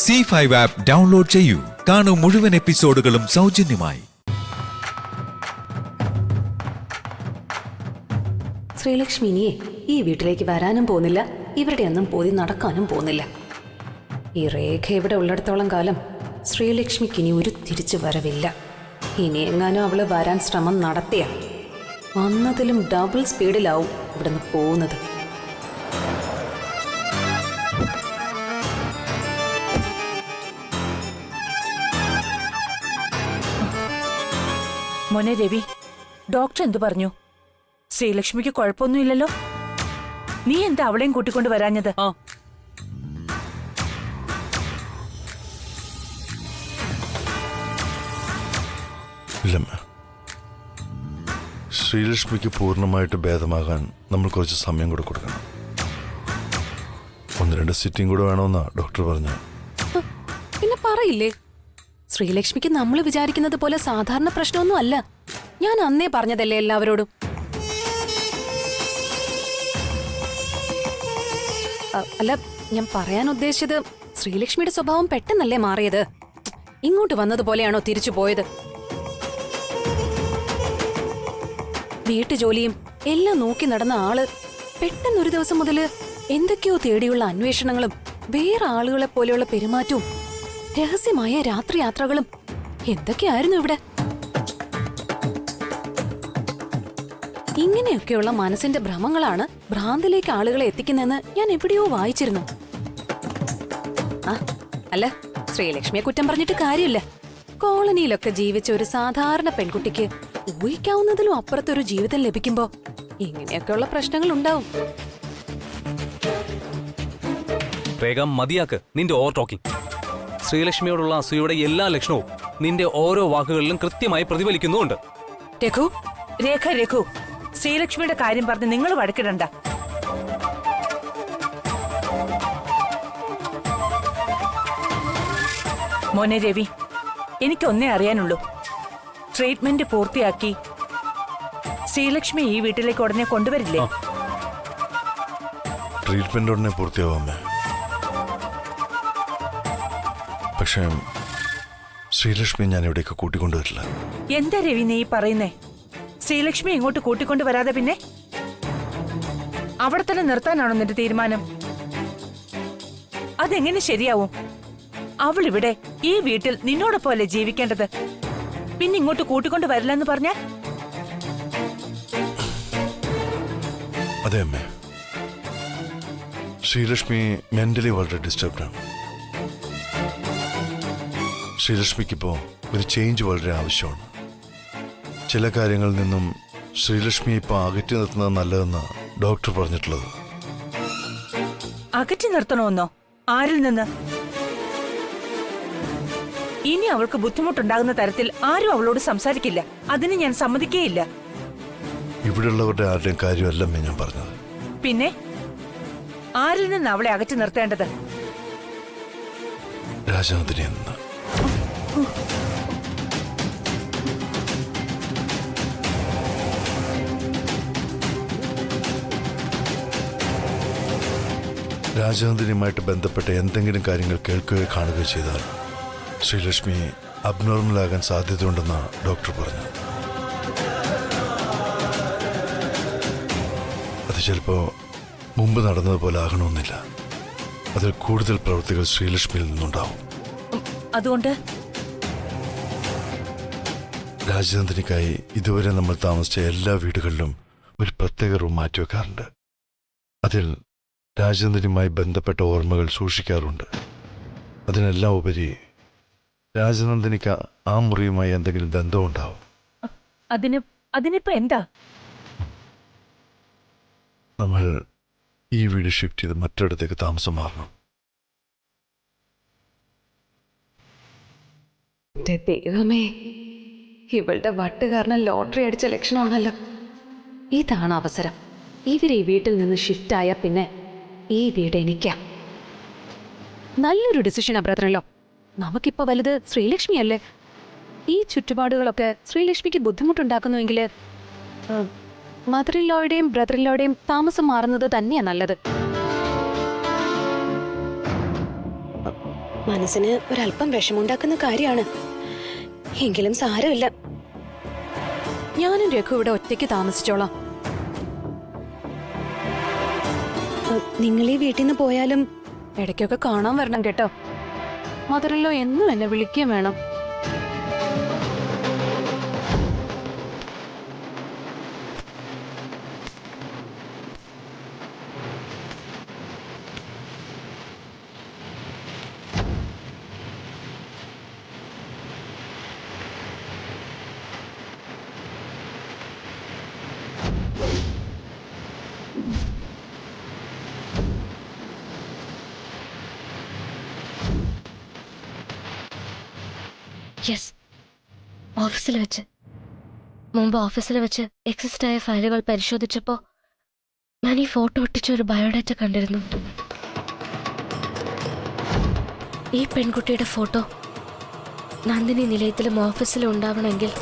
C5 app download ചെയ്യൂ. കാണൂ മുഴുവൻ എപ്പിസോഡുകളും സൗജന്യമായി. ശ്രീലക്ഷ്മി ഇനിയെ ഈ വീട്ടിലേക്ക് വരാനും പോകുന്നില്ല, ഇവരുടെ ഒന്നും പോയി നടക്കാനും പോകുന്നില്ല. ഈ രേഖ ഇവിടെ ഉള്ളിടത്തോളം കാലം ശ്രീലക്ഷ്മിക്ക് ഇനി ഒരു തിരിച്ചു വരവില്ല. ഇനി എങ്ങാനും അവള് വരാൻ ശ്രമം നടത്തിയ വന്നതിലും ഡബിൾ സ്പീഡിലാവും ഇവിടുന്ന് പോകുന്നത്. മോനെ രവി, ഡോക്ടർ എന്തു പറഞ്ഞു? ശ്രീലക്ഷ്മിക്ക് കുഴപ്പമൊന്നുമില്ലല്ലോ? നീ എന്താ അവളെയും കൂട്ടിക്കൊണ്ട് വരാഞ്ഞത്? ഇല്ലമ്മ, ശ്രീലക്ഷ്മിക്ക് പൂർണ്ണമായിട്ട് ഭേദമാകാൻ നമ്മൾ കുറച്ച് സമയം കൂടെ കൊടുക്കണം. 1-2 സിറ്റിംഗ് കൂടെ വേണമെന്നാ ഡോക്ടർ പറഞ്ഞു. പിന്നെ പറയില്ലേ, ശ്രീലക്ഷ്മിക്ക് നമ്മൾ വിചാരിക്കുന്നത് പോലെ സാധാരണ പ്രശ്നമൊന്നും അല്ല. ഞാൻ അന്നേ പറഞ്ഞതല്ലേ എല്ലാവരോടും. അല്ല, ഞാൻ പറയാൻ ഉദ്ദേശിച്ചത് ശ്രീലക്ഷ്മിയുടെ സ്വഭാവം പെട്ടെന്നല്ലേ മാറിയത്? ഇങ്ങോട്ട് വന്നതുപോലെയാണോ തിരിച്ചു പോയത്? വീട്ടുജോലിയും എല്ലാം നോക്കി നടന്ന ആള് പെട്ടെന്നൊരു ദിവസം മുതല് എന്തൊക്കെയോ തേടിയുള്ള അന്വേഷണങ്ങളും വേറെ ആളുകളെ പോലെയുള്ള പെരുമാറ്റവും രഹസ്യമായ രാത്രിയാത്രകളും എന്തൊക്കെയായിരുന്നു ഇവിടെ? ഇങ്ങനെയൊക്കെയുള്ള മനസ്സിന്റെ ഭ്രമങ്ങളാണ് ഭ്രാന്തിലേക്ക് ആളുകളെ എത്തിക്കുന്നതെന്ന് ഞാൻ എവിടെയോ വായിച്ചിരുന്നു. അല്ല, ശ്രീലക്ഷ്മിയെ കുറ്റം പറഞ്ഞിട്ട് കാര്യമില്ല. കോളനിയിലൊക്കെ ജീവിച്ച ഒരു സാധാരണ പെൺകുട്ടിക്ക് ഊഹിക്കാവുന്നതിലും അപ്പുറത്തൊരു ജീവിതം ലഭിക്കുമ്പോ ഇങ്ങനെയൊക്കെയുള്ള പ്രശ്നങ്ങൾ ഉണ്ടാവും. വേഗം മതിയാക്ക് നിന്റെ ഓവർ ടോക്കിംഗ്. ശ്രീലക്ഷ്മിയോടുള്ള അസൂയയുടെ എല്ലാ ലക്ഷണവും നിന്റെ ഓരോ വാക്കുകളിലും കൃത്യമായി പ്രതിഫലിക്കുന്നുണ്ട്. രഘു, ശ്രീലക്ഷ്മിയുടെ കാര്യം പറഞ്ഞ് നിങ്ങൾ വഴക്കിടണ്ട. മോനെ രവി, എനിക്കൊന്നേ അറിയാനുള്ളൂ. ട്രീറ്റ്മെന്റ് പൂർത്തിയാക്കി ശ്രീലക്ഷ്മി ഈ വീട്ടിലേക്ക് ഉടനെ കൊണ്ടുവരില്ലേ? ട്രീറ്റ്മെന്റ് ഉടനെ പൂർത്തിയാവാമേ. പക്ഷേ ശ്രീലക്ഷ്മി ഞാൻ ഇവിടേക്ക് കൂട്ടിക്കൊണ്ടുവരില്ല. എന്താ രവി നീ പറയുന്നേ? ശ്രീലക്ഷ്മി ഇങ്ങോട്ട് കൂട്ടിക്കൊണ്ടു വരാതെ പിന്നെ അവിടെ തന്നെ നിർത്താനാണോ നിന്റെ തീരുമാനം? അതെങ്ങനെ ശരിയാവും? അവൾ ഇവിടെ ഈ വീട്ടിൽ നിന്നോടൊപ്പമല്ലേ ജീവിക്കേണ്ടത്? പിന്നെ ഇങ്ങോട്ട് കൂട്ടിക്കൊണ്ട് വരില്ലെന്ന് പറഞ്ഞ? അതെ അമ്മേ, ശ്രീലക്ഷ്മി മെന്റലി വളരെ ഡിസ്റ്റർബ്ഡാണ്. ശ്രീലക്ഷ്മിക്കിപ്പോ ഒരു ചേഞ്ച് വളരെ ആവശ്യമാണ്. ചില കാര്യങ്ങളിൽ നിന്നും ശ്രീലക്ഷ്മിയെ ഇപ്പൊ അകറ്റി നിർത്തുന്നത് നല്ലതെന്ന് ഡോക്ടർ പറഞ്ഞിട്ടുള്ളത്. അകറ്റി നിർത്തണമെന്നോ? ആരിൽ നിന്ന്? ഇനി അവൾക്ക് ബുദ്ധിമുട്ടുണ്ടാകുന്ന തരത്തിൽ ആരും അവളോട് സംസാരിക്കില്ല. അതിന് ഞാൻ സമ്മതിക്കേയില്ല. ഇവിടെയുള്ളവരുടെ ആരുടെയും കാര്യമല്ലമ്മേ ഞാൻ പറഞ്ഞത്. പിന്നെ ആരിൽ നിന്ന് അവളെ അകറ്റി നിർത്തേണ്ടത്? രാജനന്ദിനി എന്ന്. രാജനന്ദിനിയുമായിട്ട് ബന്ധപ്പെട്ട എന്തെങ്കിലും കാര്യങ്ങൾ കേൾക്കുകയോ കാണുകയോ ചെയ്താൽ ശ്രീലക്ഷ്മി അബ്നോർമലാകാൻ സാധ്യതയുണ്ടെന്നാണ് ഡോക്ടർ പറഞ്ഞത്. അത് ചിലപ്പോൾ മുമ്പ് നടന്നതുപോലെ ആകണമെന്നില്ല. അതിൽ കൂടുതൽ പ്രവൃത്തികൾ ശ്രീലക്ഷ്മിയിൽ നിന്നുണ്ടാവും. അതുകൊണ്ട് രാജനന്ദിനിക്കായി ഇതുവരെ നമ്മൾ താമസിച്ച എല്ലാ വീടുകളിലും ഒരു പ്രത്യേക റൂം മാറ്റിവെക്കാറുണ്ട്. അതിൽ രാജനന്ദിനിയുമായി ബന്ധപ്പെട്ട ഓർമ്മകൾ സൂക്ഷിക്കാറുണ്ട്. അതിനെല്ലാം ഉപരി രാജനന്ദിനിക്ക് ആ മുറിയുമായി എന്തെങ്കിലും ബന്ധമുണ്ടാവും. അതിനിപ്പോ എന്താ? നമ്മൾ ഈ വീട് ഷിഫ്റ്റ് ചെയ്ത് മറ്റൊരിടത്തേക്ക് താമസം മാറണം. ദൈവമേ, ഇവളുടെ വട്ട് കാരണം ലോട്ടറി അടിച്ച ലക്ഷണമാണല്ലോ. ഇതാണ് അവസരം. ഇവര് ഈ വീട്ടിൽ നിന്ന് ഷിഫ്റ്റ് ആയ പിന്നെ ഈ വീട് എനിക്കാ. നല്ലൊരു ഡിസിഷനാ ബ്രദറല്ലോ. നമുക്കിപ്പോ വലുത് ശ്രീലക്ഷ്മിയല്ലേ? ഈ ചുറ്റുപാടുകളൊക്കെ ശ്രീലക്ഷ്മിക്ക് ബുദ്ധിമുട്ടുണ്ടാക്കുന്നുവെങ്കിൽ മദറിലോയുടെയും ബ്രദറിലോയുടെയും താമസം മാറുന്നത് തന്നെയാ നല്ലത്. മനസ്സിന് ഒരല്പം വിഷമുണ്ടാക്കുന്ന കാര്യമാണ്. എങ്കിലും സാരമില്ല, ഞാനും രഘു ഇവിടെ ഒറ്റയ്ക്ക് താമസിച്ചോളാം. നിങ്ങൾ ഈ വീട്ടിൽ നിന്ന് പോയാലും ഇടയ്ക്കൊക്കെ കാണാൻ വരണം കേട്ടോ. മാത്രല്ലോ എന്നും എന്നെ വിളിക്കുകയും വേണം. യെസ്, ഓഫീസിൽ വെച്ച്. മുമ്പ് ഓഫീസിൽ വെച്ച് എക്സിസ്റ്റ് ആയ ഫയലുകൾ പരിശോധിച്ചപ്പോൾ ഞാൻ ഈ ഫോട്ടോ ഒട്ടിച്ച ഒരു ബയോഡാറ്റ കണ്ടിരുന്നു. ഈ പെൺകുട്ടിയുടെ ഫോട്ടോ നന്ദിനി നിലയത്തിലും ഓഫീസിലും ഉണ്ടാവണമെങ്കിൽ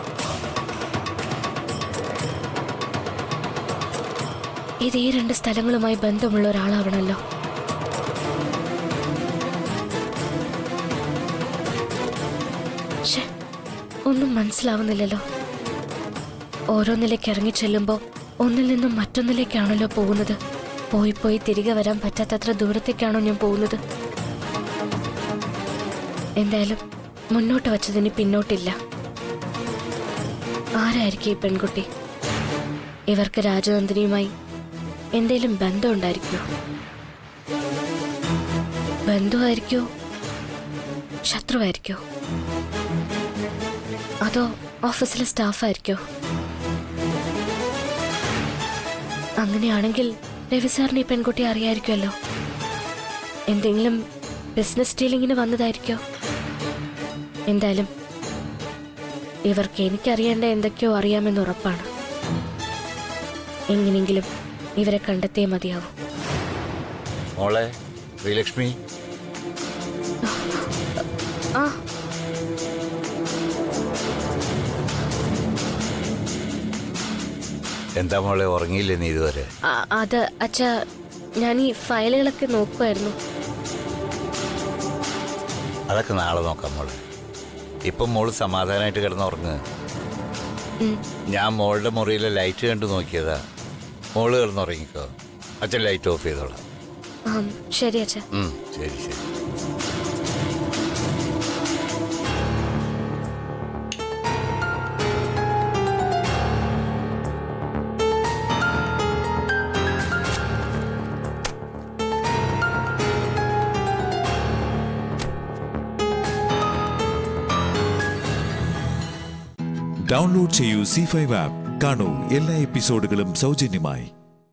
ഇത് ഈ 2 സ്ഥലങ്ങളുമായി ബന്ധമുള്ള ഒരാളാവണമല്ലോ. ഒന്നും മനസ്സിലാവുന്നില്ലല്ലോ. ഓരോന്നിലേക്ക് ഇറങ്ങി ചെല്ലുമ്പോൾ ഒന്നിൽ നിന്നും മറ്റൊന്നിലേക്കാണല്ലോ പോകുന്നത്. പോയി പോയി തിരികെ വരാൻ പറ്റാത്തത്ര ദൂരത്തേക്കാണോ ഞാൻ പോകുന്നത്? എന്തായാലും മുന്നോട്ട് വച്ചതിന് പിന്നോട്ടില്ല. ആരായിരിക്കും ഈ പെൺകുട്ടി? ഇവർക്ക് രാജനന്ദിനിയുമായി എന്തേലും ബന്ധമുണ്ടായിരിക്കുമോ? ബന്ധുവായിരിക്കോ ശത്രുവായിരിക്കോ? അതോ ഓഫീസിലെ സ്റ്റാഫായിരിക്കോ? അങ്ങനെയാണെങ്കിൽ രവി സാറിന് ഈ പെൺകുട്ടിയെ അറിയായിരിക്കുമല്ലോ. എന്തെങ്കിലും ബിസിനസ് ഡീലിങ്ങിന് വന്നതായിരിക്കോ? എന്തായാലും ഇവർക്ക് എനിക്കറിയേണ്ട എന്തൊക്കെയോ അറിയാമെന്ന് ഉറപ്പാണ്. എങ്ങനെയെങ്കിലും ഇവരെ കണ്ടെത്തേ മതിയാവും. മോളെ ശ്രീലക്ഷ്മി, ആ എന്താ മോളെ, ഉറങ്ങിയില്ലേ നീ ഇതുവരെ? അത് അച്ഛാ, ഞാൻ ഈ ഫയലുകളൊക്കെ നോക്കുമായിരുന്നു. അതൊക്കെ നാളെ നോക്കാം മോളെ. ഇപ്പം മോള് സമാധാനമായിട്ട് കിടന്നുറങ്ങുക. ഞാൻ മോളുടെ മുറിയിലെ ലൈറ്റ് കണ്ടു നോക്കിയതാ. മോള് കിടന്നുറങ്ങിക്കോ. അച്ഛൻ ലൈറ്റ് ഓഫ് ചെയ്തോളാം. ശരി അച്ഛാ. ശരി ശരി. ഡൗൺലോഡ് ചെയ്യൂ C5 ആപ്പ്. കാണൂ എല്ലാ എപ്പിസോഡുകളും സൗജന്യമായി.